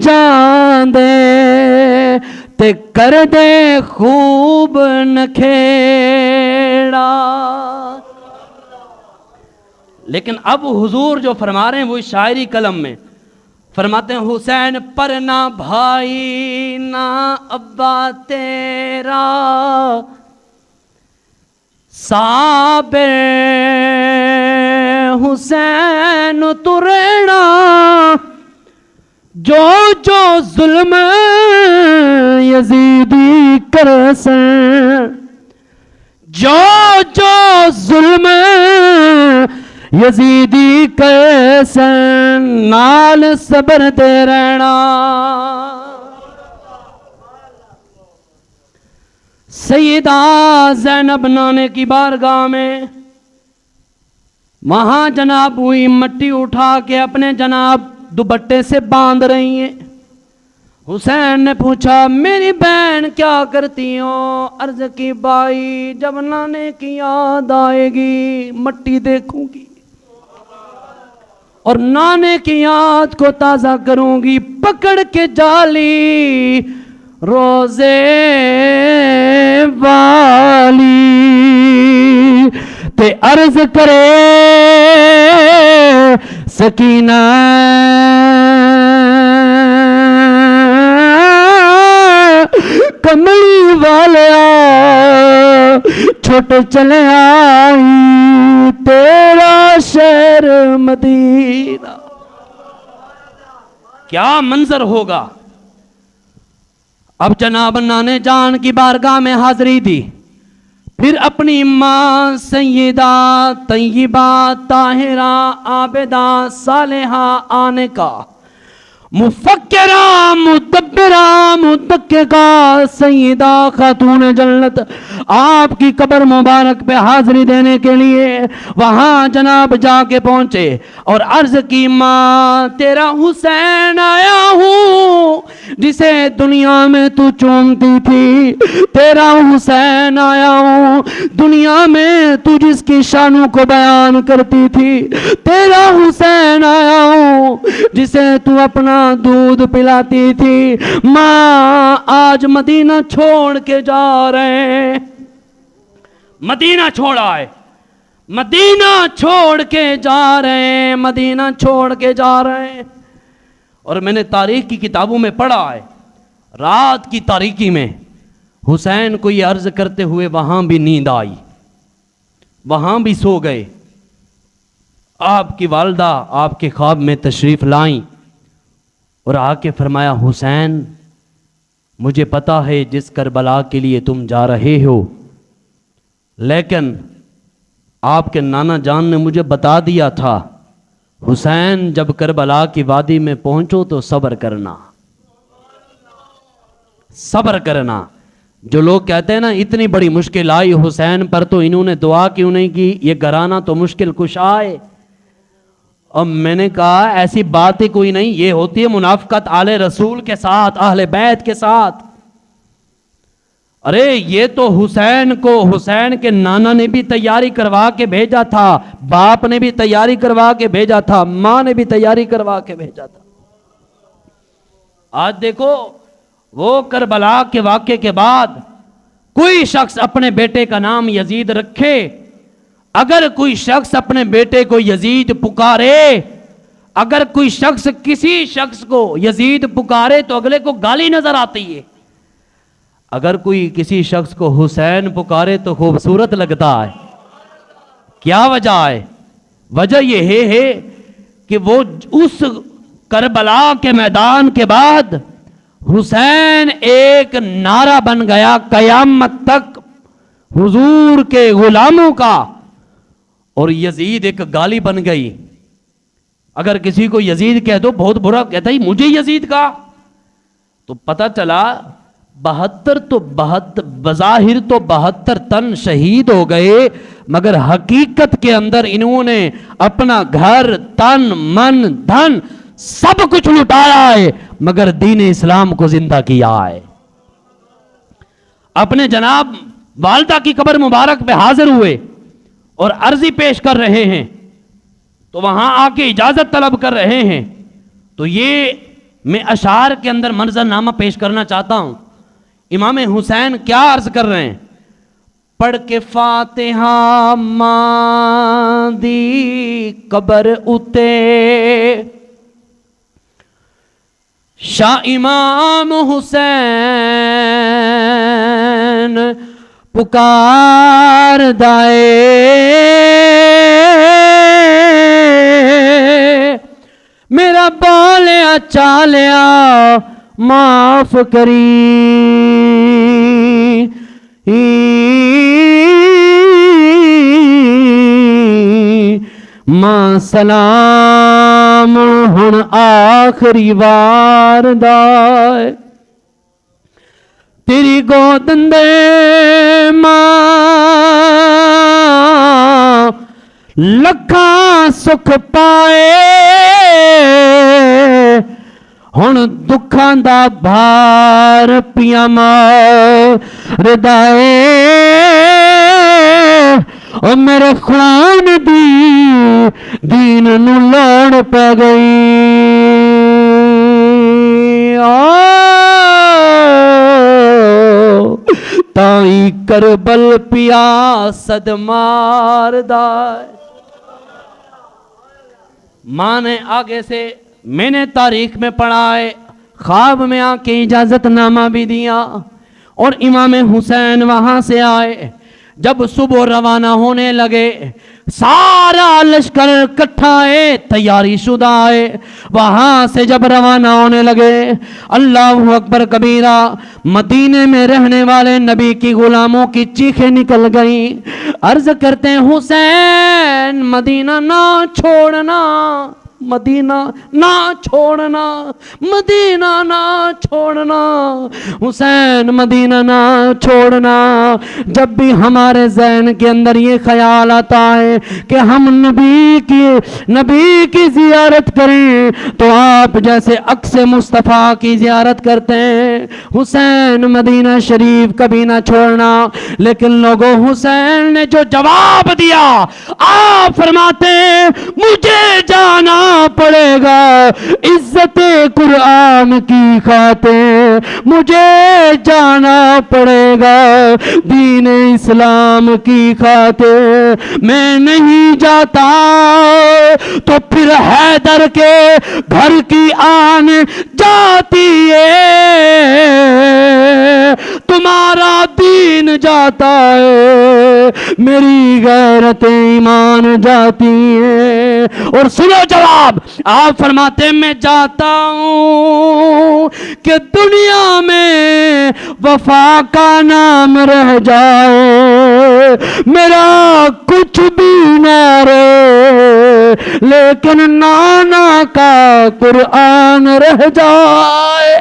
جاندے تے کر دے خوب نکھیڑا۔ لیکن اب حضور جو فرما رہے ہیں وہ شاعری کلم میں فرماتے ہیں حسین پر نہ بھائی نہ ابا تیرا صابر حسین تو رہنا، جو جو ظلم یزیدی کرسن، جو جو ظلم یزیدی کرسن نال صبر دے رہنا۔ سیدہ زینب نانے کی بارگاہ میں وہاں جناب ہوئی مٹی اٹھا کے اپنے جناب دوپٹے سے باندھ رہی ہیں۔ حسین نے پوچھا میری بہن کیا کرتی ہو؟ عرض کی بھائی جب نانے کی یاد آئے گی مٹی دیکھوں گی اور نانے کی یاد کو تازہ کروں گی، پکڑ کے جالی روزے والی تے عرض کرے سکینہ کملی والیا چھوٹ چلے آئی تیرا شہر مدینہ. کیا منظر ہوگا. اب جناب نانے جان کی بارگاہ میں حاضری دی، پھر اپنی ماں سیدہ طیبہ طاہرہ عابدہ صالحہ آنے کا، مفکرہ مدبرہ مدققہ سیدہ خاتون جنت آپ کی قبر مبارک پہ حاضری دینے کے لیے وہاں جناب جا کے پہنچے اور عرض کی ماں تیرا حسین آیا ہوں جسے دنیا میں تو چومتی تھی، تیرا حسین آیا ہوں دنیا میں تو جس کی شانوں کو بیان کرتی تھی، تیرا حسین آیا ہوں جسے تو اپنا دودھ پلاتی تھی. ماں آج مدینہ چھوڑ کے جا رہے ہیں، مدینہ چھوڑا ہے، مدینہ چھوڑ کے جا رہے ہیں، مدینہ چھوڑ کے جا رہے ہیں. اور میں نے تاریخ کی کتابوں میں پڑھا ہے، رات کی تاریکی میں حسین کو یہ عرض کرتے ہوئے وہاں بھی نیند آئی، وہاں بھی سو گئے. آپ کی والدہ آپ کے خواب میں تشریف لائیں اور آ کے فرمایا حسین مجھے پتا ہے جس کربلا کے لیے تم جا رہے ہو، لیکن آپ کے نانا جان نے مجھے بتا دیا تھا حسین جب کربلا کی وادی میں پہنچو تو صبر کرنا، صبر کرنا. جو لوگ کہتے ہیں نا اتنی بڑی مشکل آئی حسین پر تو انہوں نے دعا کیوں نہیں کی، یہ گھرانہ تو مشکل کشا ہے. اب میں نے کہا ایسی بات ہی کوئی نہیں، یہ ہوتی ہے منافقت آل رسول کے ساتھ، اہل بیت کے ساتھ. ارے یہ تو حسین کو حسین کے نانا نے بھی تیاری کروا کے بھیجا تھا، باپ نے بھی تیاری کروا کے بھیجا تھا، ماں نے بھی تیاری کروا کے بھیجا تھا. آج دیکھو وہ کربلا کے واقعے کے بعد کوئی شخص اپنے بیٹے کا نام یزید رکھے، اگر کوئی شخص اپنے بیٹے کو یزید پکارے، اگر کوئی شخص کسی شخص کو یزید پکارے تو اگلے کو گالی نظر آتی ہے، اگر کوئی کسی شخص کو حسین پکارے تو خوبصورت لگتا ہے. کیا وجہ ہے؟ وجہ یہ ہے کہ وہ اس کربلا کے میدان کے بعد حسین ایک نعرہ بن گیا قیامت تک حضور کے غلاموں کا، اور یزید ایک گالی بن گئی. اگر کسی کو یزید کہہ دو بہت برا کہتا ہی مجھے یزید کا، تو پتہ چلا 72 بظاہر تو 72 تن شہید ہو گئے، مگر حقیقت کے اندر انہوں نے اپنا گھر تن من دھن سب کچھ لٹایا ہے مگر دین اسلام کو زندہ کیا ہے. اپنے جناب والدہ کی قبر مبارک پہ حاضر ہوئے اور عرضی پیش کر رہے ہیں تو وہاں آ کے اجازت طلب کر رہے ہیں. تو یہ میں اشعار کے اندر منظرنامہ پیش کرنا چاہتا ہوں. امام حسین کیا عرض کر رہے ہیں؟ پڑھ کے فاتحہ ماں دی قبر اتے شاہ امام حسین پکار دائے میرا بالیا چالیا معاف کری ماں سلام ہن آخری وار دائے تیری گودندے ماں لکھاں سکھ پائے ہن دکھاں دا بھار پیا مار دائے او میرے خون دی دین نو لڑ پہ گئی تائی کربل پیا صد مار دائے ماں نے آگے سے میں نے تاریخ میں پڑھا ہے خواب میں آ کے اجازت نامہ بھی دیا اور امام حسین وہاں سے آئے. جب صبح روانہ ہونے لگے سارا لشکر اکٹھا ہے تیاری شدہ ہے. وہاں سے جب روانہ ہونے لگے اللہ اکبر کبیرہ مدینے میں رہنے والے نبی کی غلاموں کی چیخیں نکل گئیں. عرض کرتے ہیں حسین مدینہ نہ چھوڑنا مدینہ نہ چھوڑنا مدینہ نہ چھوڑنا حسین مدینہ نہ چھوڑنا. جب بھی ہمارے ذہن کے اندر یہ خیال آتا ہے کہ ہم نبی کی زیارت کریں تو آپ جیسے عکس مصطفیٰ کی زیارت کرتے ہیں. حسین مدینہ شریف کبھی نہ چھوڑنا. لیکن لوگوں حسین نے جو جواب دیا آپ فرماتے ہیں مجھے جانا پڑے گا عزت قرآن کی خاطر مجھے جانا پڑے گا دین اسلام کی خاطر. میں نہیں جاتا تو پھر حیدر کے گھر کی آن جاتی ہے تمہارا دین جاتا ہے میری غیرت ایمان جاتی ہے. اور سنو جواب آپ فرماتے ہیں میں جاتا ہوں کہ دنیا میں وفا کا نام رہ جائے میرا کچھ بھی نہ رہے لیکن نانا کا قرآن رہ جائے.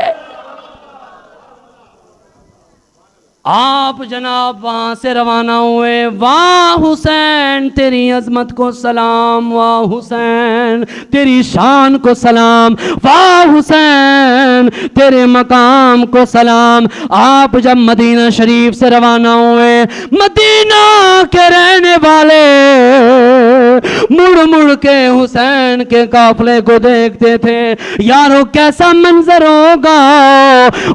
آپ جناب وہاں سے روانہ ہوئے. واہ حسین تیری عظمت کو سلام واہ حسین تیری شان کو سلام واہ حسین تیرے مقام کو سلام. آپ جب مدینہ شریف سے روانہ ہوئے مدینہ کے رہنے والے مڑ مڑ کے حسین کے قافلے کو دیکھتے تھے. یارو کیسا منظر ہوگا.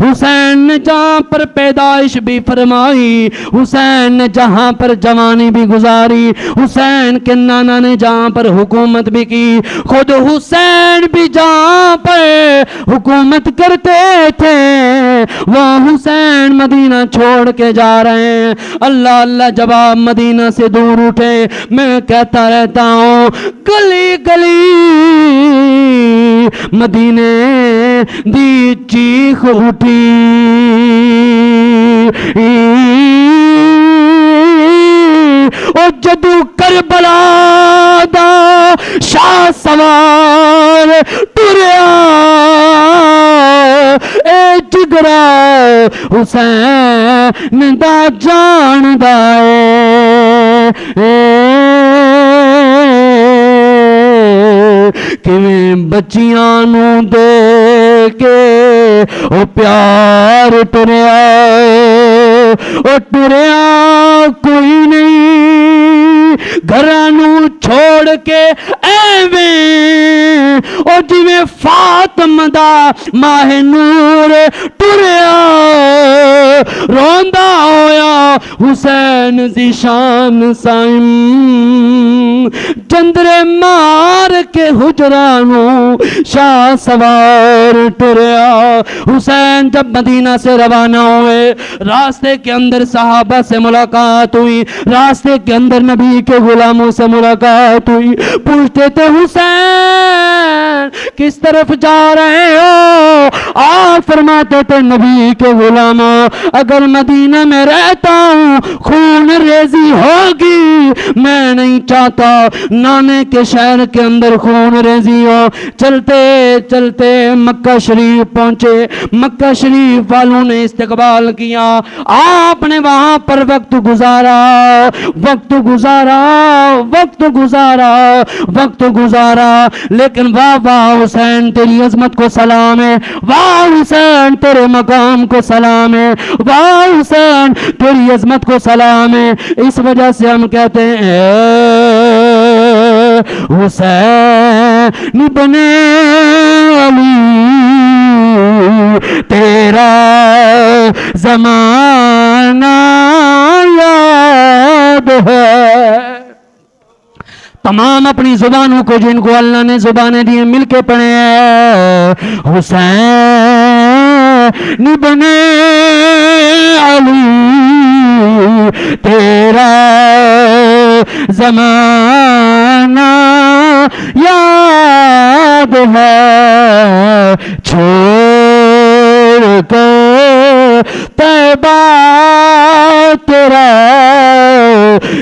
حسین نے جہاں پر پیدائش بھی فرمائی حسین نے جہاں پر جوانی بھی گزاری حسین کے نانا نے جہاں پر حکومت بھی کی خود حسین بھی جہاں پر حکومت کرتے تھے وہ حسین مدینہ چھوڑ کے جا رہے ہیں. اللہ اللہ جب آپ مدینہ سے دور اٹھے میں کہتا رہتا ہوں گلی گلی مدینے دی چیخ اٹھی او جدو کربلا دا شاہ سوار ٹریا اے جگرا حسین دا جان دائے کیویں بچیاں نو دے کے او پیار ٹریا او ٹریا کوئی نہیں گھرانو چھوڑ کے ایویں او جویں فاطمہ دا ماہ نور ٹریا روندا ہویا حسین دی شان سائم چندرے مار کے حجرانو شاہ سوار ٹریا. حسین جب مدینہ سے روانہ ہوئے راستے کے اندر صحابہ سے ملاقات ہوئی راستے کے اندر نبی کے غلاموں سے ملاقات ہوئی. پوچھتے تھے حسین کس طرف جا رہے ہو. آپ فرماتے تھے نبی کے غلاموں اگر مدینہ میں رہتا ہوں خون ریزی ہوگی میں نہیں چاہتا نانے کے شہر کے اندر خون ریزی ہو. چلتے چلتے مکہ شریف پہنچے. مکہ شریف والوں نے استقبال کیا. آپ نے وہاں پر وقت گزارا وقت گزارا وقت گزارا وقت گزارا. لیکن واہ واہ حسین تیری عظمت کو سلام ہے واہ حسین تیرے مقام کو سلام ہے واہ حسین تیری عظمت کو سلام ہے. اس وجہ سے ہم کہتے ہیں حسین بنے علی تیرا زمانہ یاد ہے تمام اپنی زبانوں کو جن کو اللہ نے زبانیں دی مل کے پڑھے حسین ابن علی تیرا زمانہ یاد ہے چھوڑ کر طیبہ تیرا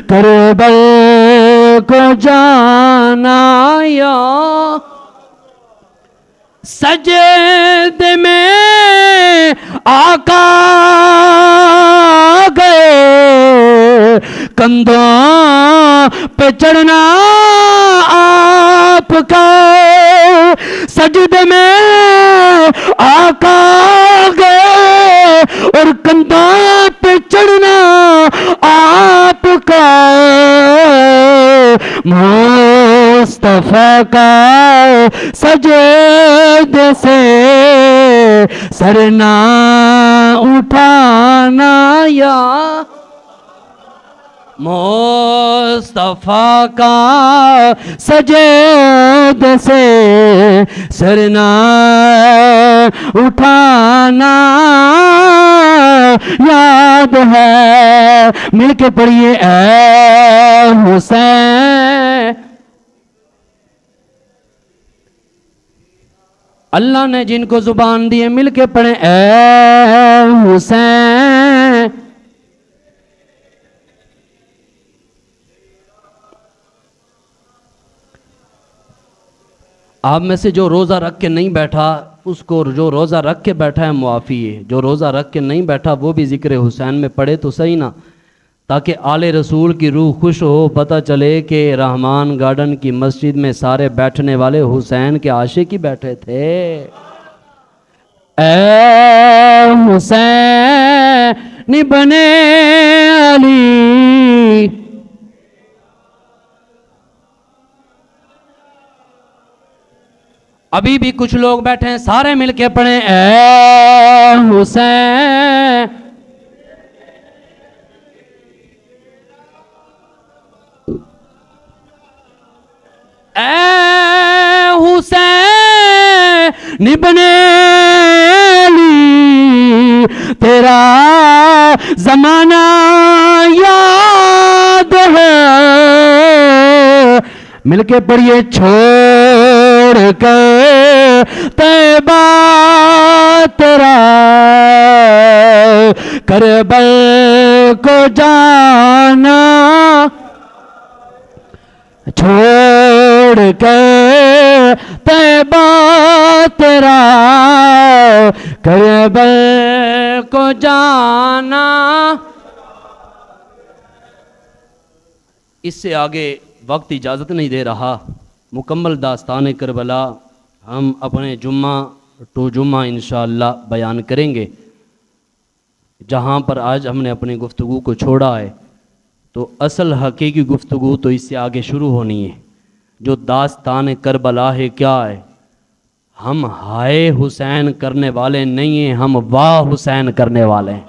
کربل کو جانا یا سجدے میں آقا گئے کندھوں پہ چڑھنا آپ کا سجدے میں آقا گئے اور کندھوں پہ چڑھنا آپ کا مصطفیٰ کا سجدے سے سر نہ اٹھانا یا مصطفیٰ کا سجدے سے سر نہ اٹھانا یاد ہے مل کے پڑھیے اے حسین اللہ نے جن کو زبان دی ہے مل کے پڑھیں اے حسین آپ میں سے جو روزہ رکھ کے نہیں بیٹھا اس کو جو روزہ رکھ کے بیٹھا ہے معافی ہے، جو روزہ رکھ کے نہیں بیٹھا وہ بھی ذکر حسین میں پڑھے تو صحیح نا، تاکہ آل رسول کی روح خوش ہو، پتہ چلے کہ رحمان گارڈن کی مسجد میں سارے بیٹھنے والے حسین کے عاشق ہی بیٹھے تھے۔ اے حسین ابن علی ابھی بھی کچھ لوگ بیٹھے ہیں، سارے مل کے پڑھیں اے حسین اے حسین ابن علی تیرا زمانہ یاد ہے مل کے پڑھیے چھوڑ کے طیبہ تیرا کربل کو جانا چھوڑ کے طیبہ تیرا کربل کو جانا۔ اس سے آگے وقت اجازت نہیں دے رہا، مکمل داستان کربلا ہم اپنے جمعہ ٹو جمعہ انشاءاللہ بیان کریں گے۔ جہاں پر آج ہم نے اپنی گفتگو کو چھوڑا ہے تو اصل حقیقی گفتگو تو اس سے آگے شروع ہونی ہے۔ جو داستان کربلا ہے کیا ہے؟ ہم ہائے حسین کرنے والے نہیں ہیں، ہم واہ حسین کرنے والے ہیں۔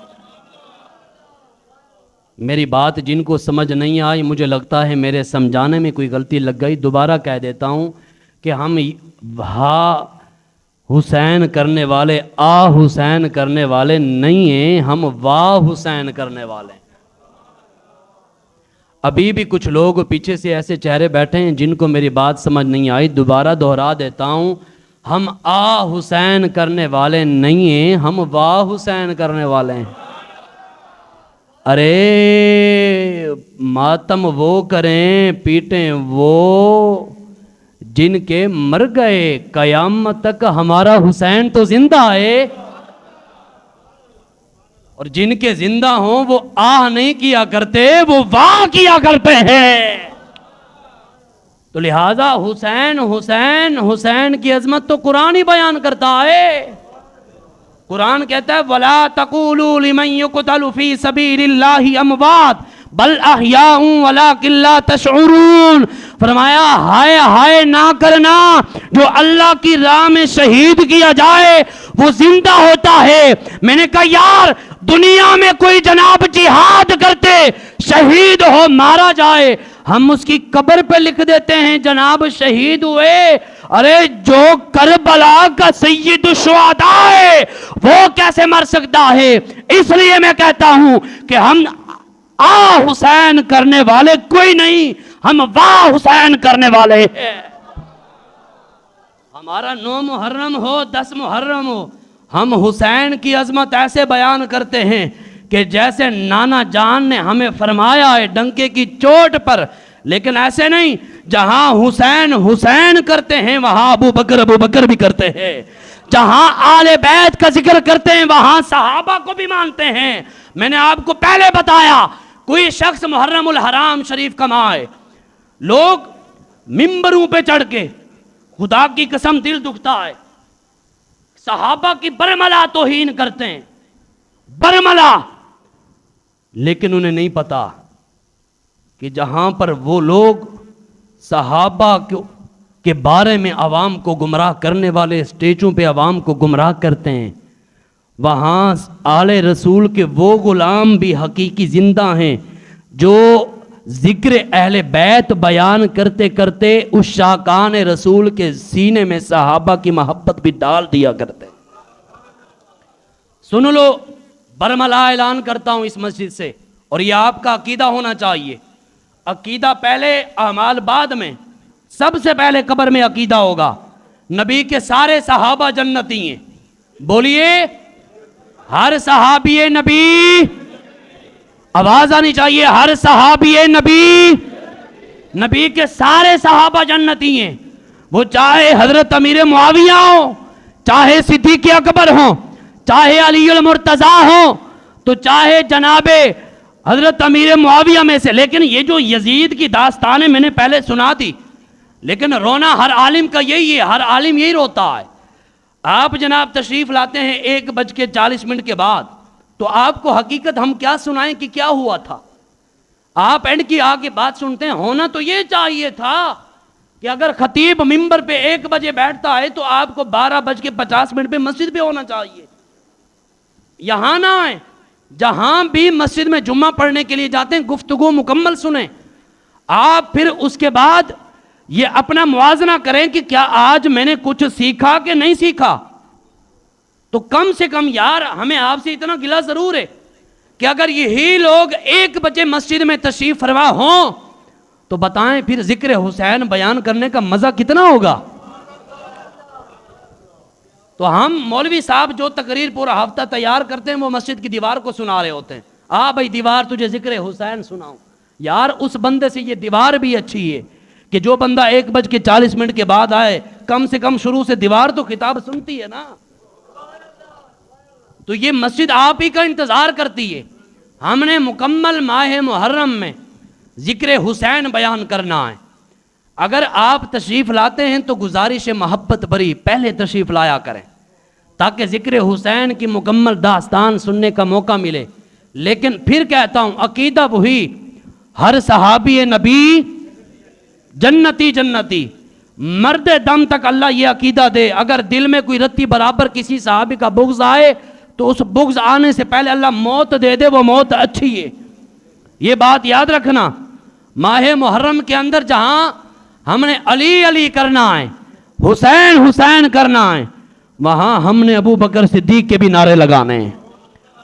میری بات جن کو سمجھ نہیں آئی، مجھے لگتا ہے میرے سمجھانے میں کوئی غلطی لگ گئی، دوبارہ کہہ دیتا ہوں کہ ہم ہا حسین کرنے والے آ حسین کرنے والے نہیں ہیں، ہم واہ حسین کرنے والے ہیں۔ ابھی بھی کچھ لوگ پیچھے سے ایسے چہرے بیٹھے ہیں جن کو میری بات سمجھ نہیں آئی، دوبارہ دہرا دیتا ہوں، ہم آ حسین کرنے والے نہیں ہیں، ہم واہ حسین کرنے والے ہیں۔ ارے ماتم وہ کریں پیٹیں وہ جن کے مر گئے، قیامت تک ہمارا حسین تو زندہ ہے، اور جن کے زندہ ہوں وہ آہ نہیں کیا کرتے، وہ واہ کیا کرتے ہیں۔ تو لہٰذا حسین حسین حسین کی عظمت تو قرآن ہی بیان کرتا ہے۔ قرآن کہتا ہے وَلَا تَقُولُوا لِمَنْ يُقْتَلُ فِي سَبِيلِ اللَّهِ أَمْوَاتٌ بَلْ أَحْيَاءٌ وَلَكِنْ لَا تَشْعُرُونَ۔ فرمایا ہائے ہائے نہ کرنا، جو اللہ کی راہ میں شہید کیا جائے وہ زندہ ہوتا ہے۔ میں نے کہا یار دنیا میں کوئی جناب جہاد کرتے شہید ہو مارا جائے، ہم اس کی قبر پہ لکھ دیتے ہیں جناب شہید ہوئے. ارے جو کربلا کا سید الشہداء ہے وہ کیسے مر سکتا ہے؟ اس لیے میں کہتا ہوں کہ ہم حسین کرنے والے کوئی نہیں، ہم واہ حسین کرنے والے ہیں. ہمارا 9 محرم ہو 10 محرم ہو، ہم حسین کی عظمت ایسے بیان کرتے ہیں کہ جیسے نانا جان نے ہمیں فرمایا ہے ڈنکے کی چوٹ پر. لیکن ایسے نہیں، جہاں حسین حسین کرتے ہیں وہاں ابو بکر بھی کرتے ہیں. جہاں آل بیت کا ذکر کرتے ہیں وہاں صحابہ کو بھی مانتے ہیں. میں نے آپ کو پہلے بتایا، کوئی شخص محرم الحرام شریف کمائے، لوگ ممبروں پہ چڑھ کے، خدا کی قسم دل دکھتا ہے، صحابہ کی برملا توہین کرتے ہیں، برملا. لیکن انہیں نہیں پتا کہ جہاں پر وہ لوگ صحابہ کے بارے میں عوام کو گمراہ کرنے والے اسٹیجوں پہ عوام کو گمراہ کرتے ہیں، وہاں آل رسول کے وہ غلام بھی حقیقی زندہ ہیں جو ذکر اہل بیت بیان کرتے کرتے اس شاکان رسول کے سینے میں صحابہ کی محبت بھی ڈال دیا کرتے. سن لو، برملا اعلان کرتا ہوں اس مسجد سے، اور یہ آپ کا عقیدہ ہونا چاہیے. عقیدہ پہلے، اعمال بعد میں. سب سے پہلے قبر میں عقیدہ ہوگا نبی کے سارے صحابہ جنتی ہیں. بولیے، ہر صحابی نبی، آواز آنی چاہیے، ہر صحابی نبی، نبی کے سارے صحابہ جنتی ہیں. وہ چاہے حضرت امیر معاویہ ہوں، چاہے صدیق اکبر ہوں، چاہے علی المرتضیٰ ہوں، تو چاہے جناب حضرت امیر معاویہ میں سے. لیکن یہ جو یزید کی داستان ہے میں نے پہلے سنا دی، لیکن رونا ہر عالم کا یہی ہے، ہر عالم یہی روتا ہے. آپ جناب تشریف لاتے ہیں 1:40 کے بعد، تو آپ کو حقیقت ہم کیا سنائیں کہ کیا ہوا تھا؟ آپ اینڈ کی آگے بات سنتے ہیں. ہونا تو یہ چاہیے تھا کہ اگر خطیب ممبر پہ 1 بجے بیٹھتا ہے تو آپ کو 12:50 پہ مسجد پہ ہونا چاہیے. یہاں نہ آئیں، جہاں بھی مسجد میں جمعہ پڑھنے کے لیے جاتے ہیں گفتگو مکمل سنیں. آپ پھر اس کے بعد یہ اپنا موازنہ کریں کہ کیا آج میں نے کچھ سیکھا کہ نہیں سیکھا. تو کم سے کم یار ہمیں آپ سے اتنا گلہ ضرور ہے کہ اگر یہی لوگ 1 بجے مسجد میں تشریف فرما ہوں تو بتائیں پھر ذکر حسین بیان کرنے کا مزہ کتنا ہوگا. تو ہم مولوی صاحب جو تقریر پورا ہفتہ تیار کرتے ہیں وہ مسجد کی دیوار کو سنا رہے ہوتے ہیں. بھائی دیوار تجھے ذکر حسین سناؤں. یار اس بندے سے یہ دیوار بھی اچھی ہے کہ جو بندہ 1:40 کے بعد آئے کم سے کم شروع سے دیوار تو خطاب سنتی ہے نا. تو یہ مسجد آپ ہی کا انتظار کرتی ہے. ہم نے مکمل ماہ محرم میں ذکر حسین بیان کرنا ہے. اگر آپ تشریف لاتے ہیں تو گزارش محبت بری پہلے تشریف لایا کریں تاکہ ذکر حسین کی مکمل داستان سننے کا موقع ملے. لیکن پھر کہتا ہوں عقیدہ وہی، ہر صحابی نبی جنتی جنتی. مرد دم تک اللہ یہ عقیدہ دے اگر دل میں کوئی رتی برابر کسی صحابی کا بغض آئے تو اس بغض آنے سے پہلے اللہ موت دے دے، وہ موت اچھی ہے. یہ بات یاد رکھنا. ماہ محرم کے اندر جہاں ہم نے علی علی کرنا ہے، حسین حسین کرنا ہے، وہاں ہم نے ابو بکر صدیق کے بھی نعرے لگانے ہیں،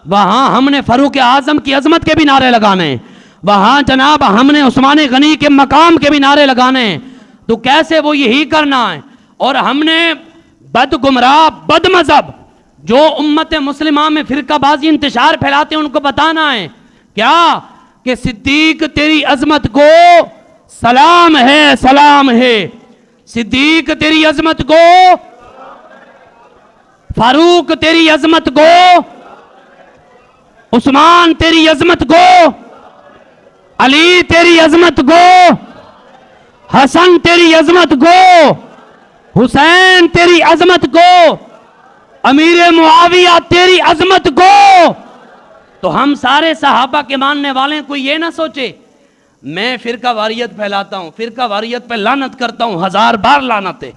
وہاں ہم نے فاروق اعظم کی عظمت کے بھی نعرے لگانے ہیں، وہاں جناب ہم نے عثمان غنی کے مقام کے بھی نعرے لگانے ہیں. تو کیسے وہ یہی کرنا ہے. اور ہم نے بد گمراہ بد مذہب جو امت مسلمہ میں فرقہ بازی انتشار پھیلاتے ہیں ان کو بتانا ہے کیا کہ صدیق تیری عظمت کو سلام ہے، سلام ہے. صدیق تیری عظمت کو، فاروق تیری عظمت کو، عثمان تیری عظمت کو، علی تیری عظمت کو، حسن تیری عظمت کو، حسین تیری عظمت کو، امیر معاویہ تیری عظمت کو. تو ہم سارے صحابہ کے ماننے والے ہیں. کوئی یہ نہ سوچے میں فرقہ واریت پھیلاتا ہوں، فرقہ واریت پہ لعنت کرتا ہوں، 1000 بار لعنت ہے،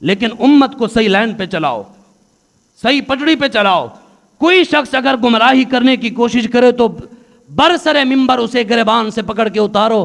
لیکن امت کو صحیح لائن پہ چلاؤ، صحیح پٹڑی پہ چلاؤ. کوئی شخص اگر گمراہی کرنے کی کوشش کرے تو برسر ممبر اسے گریبان سے پکڑ کے اتارو،